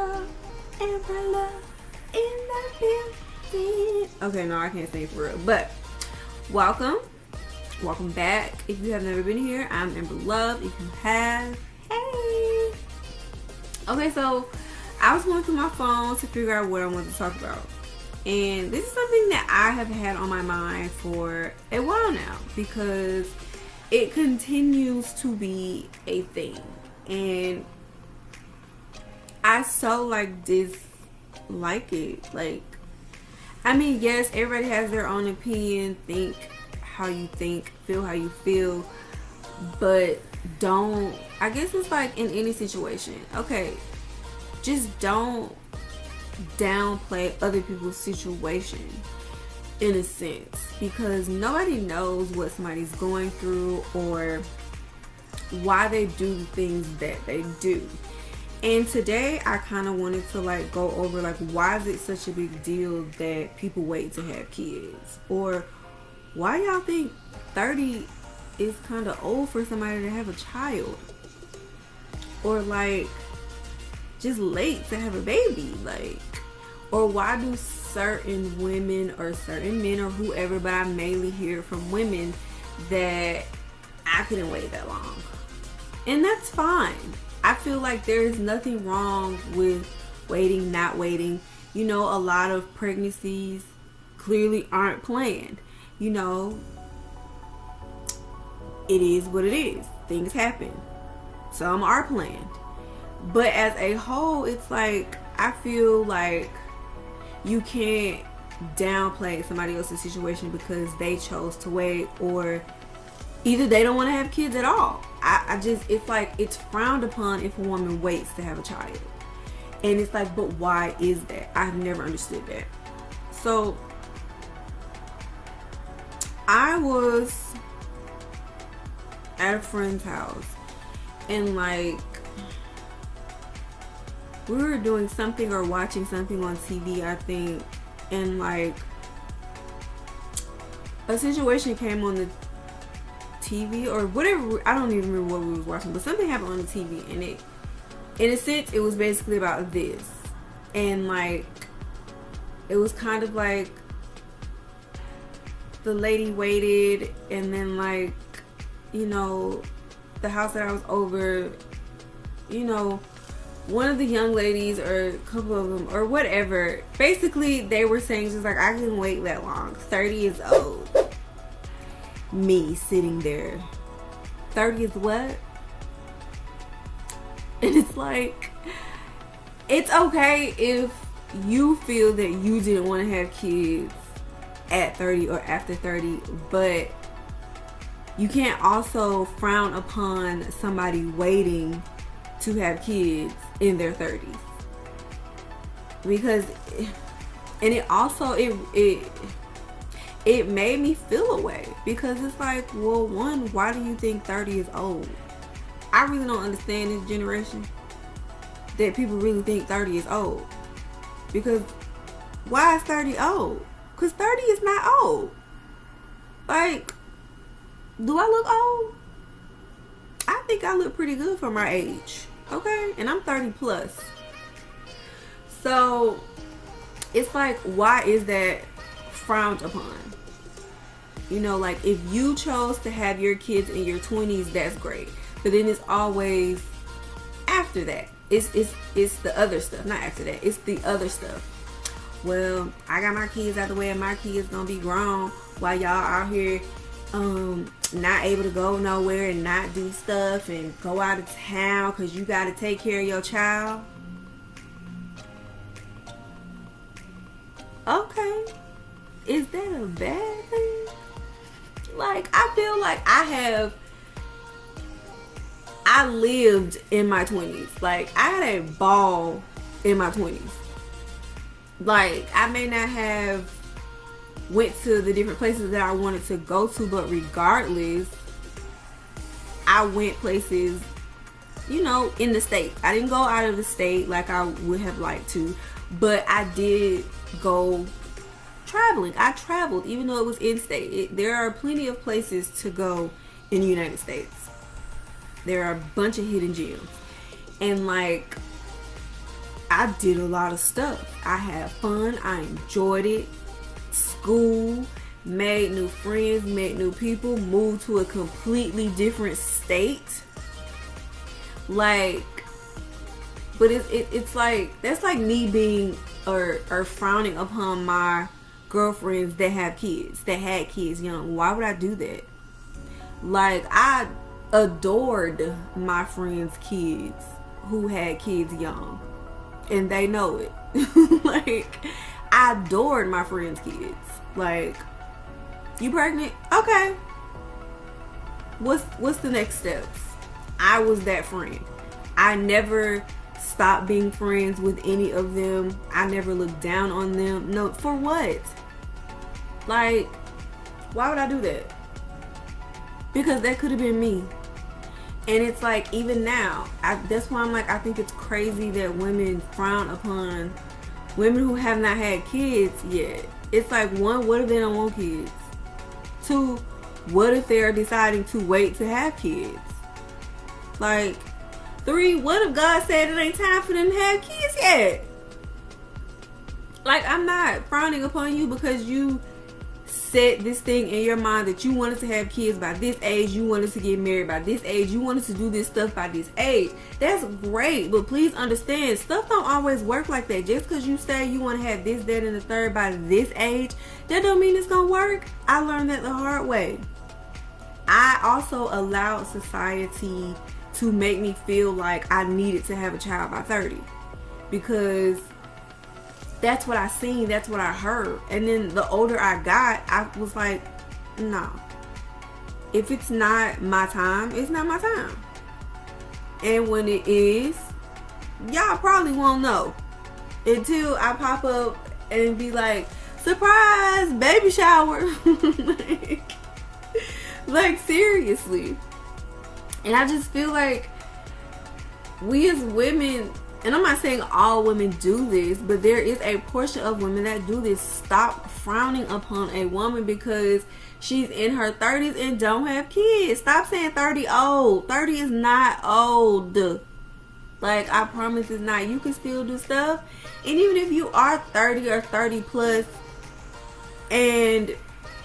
love, and my love in the building. Okay, no, I can't sing for real. But welcome back. If you have never been here, I'm Amber Love. If you have, hey. Okay, so I was going through my phone to figure out what I wanted to talk about. And this is something that I have had on my mind for a while now because it continues to be a thing. And I so dislike it. I mean, yes, everybody has their own opinion, think how you think, feel how you feel, but I guess it's like in any situation, okay, just don't downplay other people's situation in a sense, because nobody knows what somebody's going through or why they do the things that they do. And today I kind of wanted to go over why is it such a big deal that people wait to have kids, or why y'all think 30 is kind of old for somebody to have a child, or just late to have a baby, or why do certain women or certain men or whoever, but I mainly hear from women that I couldn't wait that long. And that's fine. I feel like there is nothing wrong with waiting, not waiting. A lot of pregnancies clearly aren't planned. It is what it is. Things happen. Some are planned. But as a whole, it's I feel like you can't downplay somebody else's situation because they chose to wait, or either they don't want to have kids at all. It's frowned upon if a woman waits to have a child. And it's but why is that? I've never understood that. So I was at a friend's house and we were doing something or watching something on TV, I think, and a situation came on the TV or whatever. I don't even remember what we was watching, but something happened on the TV, and it, in a sense, it was basically about this. And it was kind of the lady waited, and then the house that I was over, one of the young ladies or a couple of them or whatever, basically they were saying just I couldn't wait that long. 30 is old. Me sitting there, 30 is what? And it's it's okay if you feel that you didn't want to have kids at 30 or after 30, but you can't also frown upon somebody waiting to have kids in their 30s, because it also it made me feel away, because it's well, one, why do you think 30 is old? I really don't understand this generation that people really think 30 is old, because why is 30 old? Because 30 is not old. Do I look old? I think I look pretty good for my age, okay? And I'm 30 plus. So it's why is that frowned upon? If you chose to have your kids in your 20s, that's great. But then it's always after that. It's the other stuff, not after that. It's the other stuff. Well, I got my kids out the way and my kids gonna be grown while y'all out here not able to go nowhere and not do stuff and go out of town because you got to take care of your child. Okay, is that a bad thing? I feel I lived in my 20s. I had a ball in my 20s. I may not have went to the different places that I wanted to go to, but regardless, I went places, in the state. I didn't go out of the state like I would have liked to, but I did go traveling. I traveled, even though it was in state. There are plenty of places to go in the United States. There are a bunch of hidden gems. And I I did a lot of stuff. I had fun. I enjoyed it. School, made new friends, met new people, moved to a completely different state. Like, but it's like, that's like me being or frowning upon my girlfriends that have kids, that had kids young. Why would I do that? Like, I adored my friends' kids who had kids young, and they know it. Like, I adored my friends' kids. Like, you pregnant? Okay. What's the next steps? I was that friend. I never stopped being friends with any of them. I never looked down on them. No, for what? Like, why would I do that? Because that could have been me. And it's like, even now, that's why I'm like, I think it's crazy that women frown upon women who have not had kids yet. It's like, one, what if they don't want kids? Two, what if they're deciding to wait to have kids? Like, three, what if God said it ain't time for them to have kids yet? Like, I'm not frowning upon you because you set this thing in your mind that you wanted to have kids by this age, you wanted to get married by this age, you wanted to do this stuff by this age. That's great, but please understand, stuff don't always work like that. Just because you say you want to have this, that, and the third by this age, that don't mean it's gonna work. I learned that the hard way. I also allowed society to make me feel like I needed to have a child by 30 because that's what I seen, that's what I heard. And then the older I got, I was like, no. If it's not my time, it's not my time. And when it is, y'all probably won't know until I pop up and be like, surprise, baby shower. like seriously. And I just feel like we as women, and I'm not saying all women do this, but there is a portion of women that do this. Stop frowning upon a woman because she's in her 30s and don't have kids. Stop saying 30 old. 30 is not old. Like, I promise it's not. You can still do stuff. And even if you are 30 or 30 plus and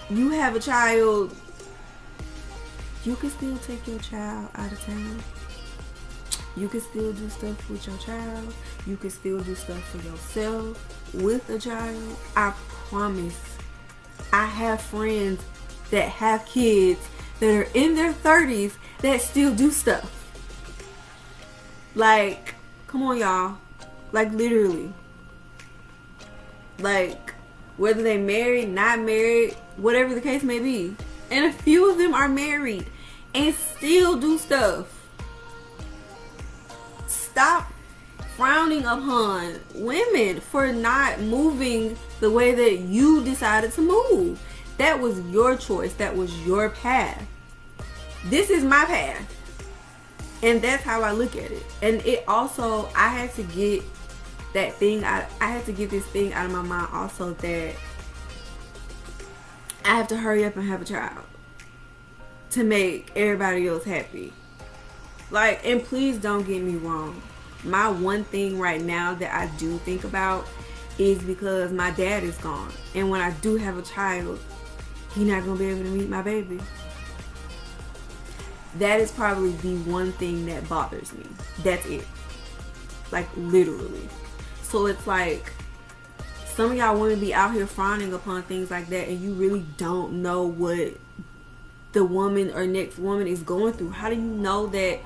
you have a child, you can still take your child out of town. You can still do stuff with your child. You can still do stuff for yourself with a child. I promise. I have friends that have kids that are in their 30s that still do stuff. Like, come on, y'all. Like, literally. Like, whether they married, not married, whatever the case may be. And a few of them are married and still do stuff. Stop frowning upon women for not moving the way that you decided to move. That was your choice. That was your path. This is my path. And that's how I look at it. And it also, I had to get that thing out. I had to get this thing out of my mind also, that I have to hurry up and have a child to make everybody else happy. Like, and please don't get me wrong. My one thing right now that I do think about is because my dad is gone. And when I do have a child, he's not going to be able to meet my baby. That is probably the one thing that bothers me. That's it. Like, literally. So it's like, some of y'all women be out here frowning upon things like that, and you really don't know what the woman or next woman is going through. How do you know that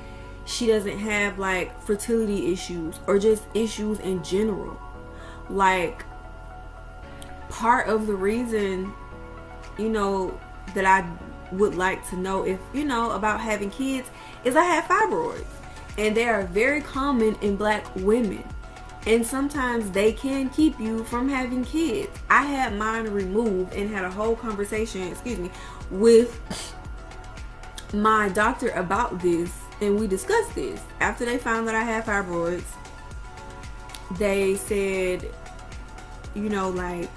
she doesn't have like fertility issues or just issues in general? Like, part of the reason, you know, that I would like to know if, you know, about having kids is I have fibroids, and they are very common in black women, and sometimes they can keep you from having kids. I had mine removed and had a whole conversation, with my doctor about this, and we discussed this. After they found that I had fibroids, they said, you know, like,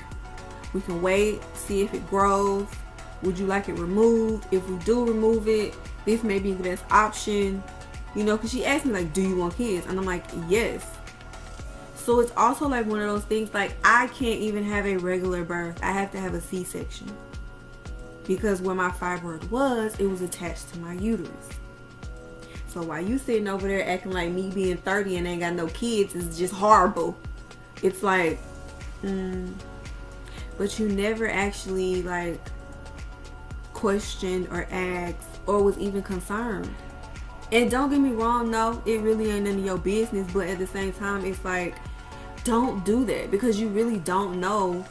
we can wait, see if it grows. Would you like it removed? If we do remove it, this may be the best option. You know, because she asked me, like, do you want kids? And I'm like, yes. So it's also like one of those things, like I can't even have a regular birth. I have to have a C-section. Because where my fibroid was, it was attached to my uterus. So while you sitting over there acting like me being 30 and ain't got no kids is just horrible, it's like, but you never actually like questioned or asked or was even concerned. And don't get me wrong, no, it really ain't none of your business, but at the same time, it's like, don't do that, because you really don't know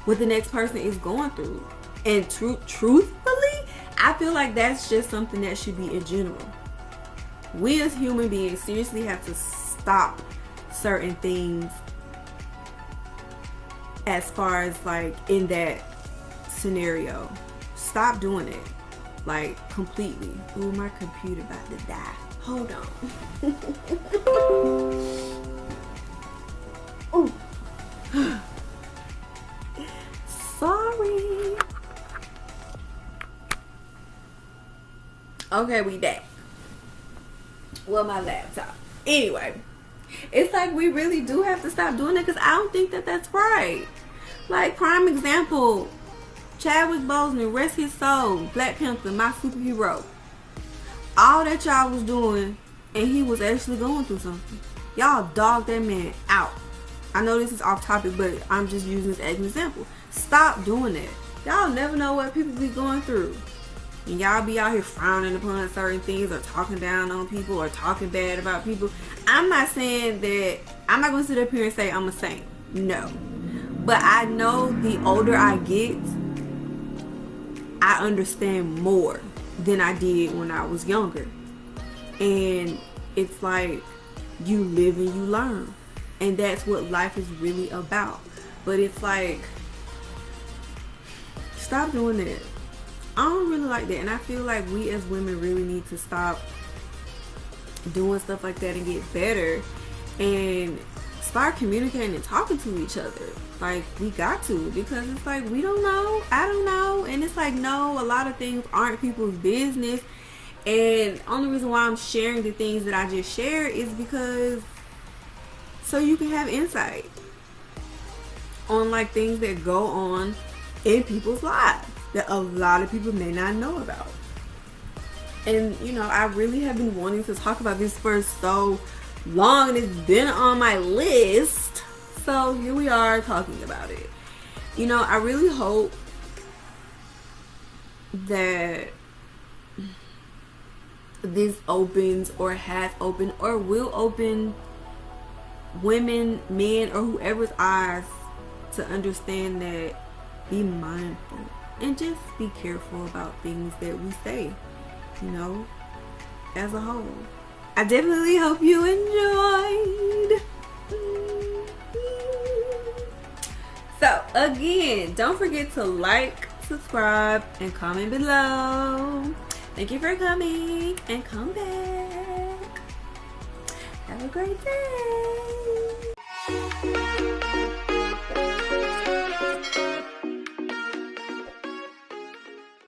what the next person is going through. And truthfully, I feel like that's just something that should be in general. We as human beings seriously have to stop certain things as far as like in that scenario. Stop doing it. Like completely. Ooh, my computer about to die. Hold on. Ooh. Sorry. Okay, we back. Well, my laptop. Anyway, it's like we really do have to stop doing it, because I don't think that that's right. Like, prime example, Chadwick Boseman, rest his soul, Black Panther, my superhero. All that y'all was doing, and he was actually going through something. Y'all dogged that man out. I know this is off topic, but I'm just using this as an example. Stop doing that. Y'all never know what people be going through. And y'all be out here frowning upon certain things or talking down on people or talking bad about people. I'm not saying that, I'm not going to sit up here and say I'm a saint. No. But I know the older I get, I understand more than I did when I was younger. And it's like you live and you learn. And that's what life is really about. But it's like, stop doing that. I don't really like that. And I feel like we as women really need to stop doing stuff like that and get better and start communicating and talking to each other. Like, we got to, because it's like, we don't know, I don't know. And it's like, no, a lot of things aren't people's business. And only reason why I'm sharing the things that I just shared is because so you can have insight on like things that go on in people's lives that a lot of people may not know about. And you know, I really have been wanting to talk about this for so long, and it's been on my list, so here we are talking about it. You know, I really hope that this opens or has opened or will open women, men, or whoever's eyes to understand that be mindful and just be careful about things that we say, you know, as a whole. I definitely hope you enjoyed. So again, don't forget to like, subscribe, and comment below. Thank you for coming, and come back. Have a great day.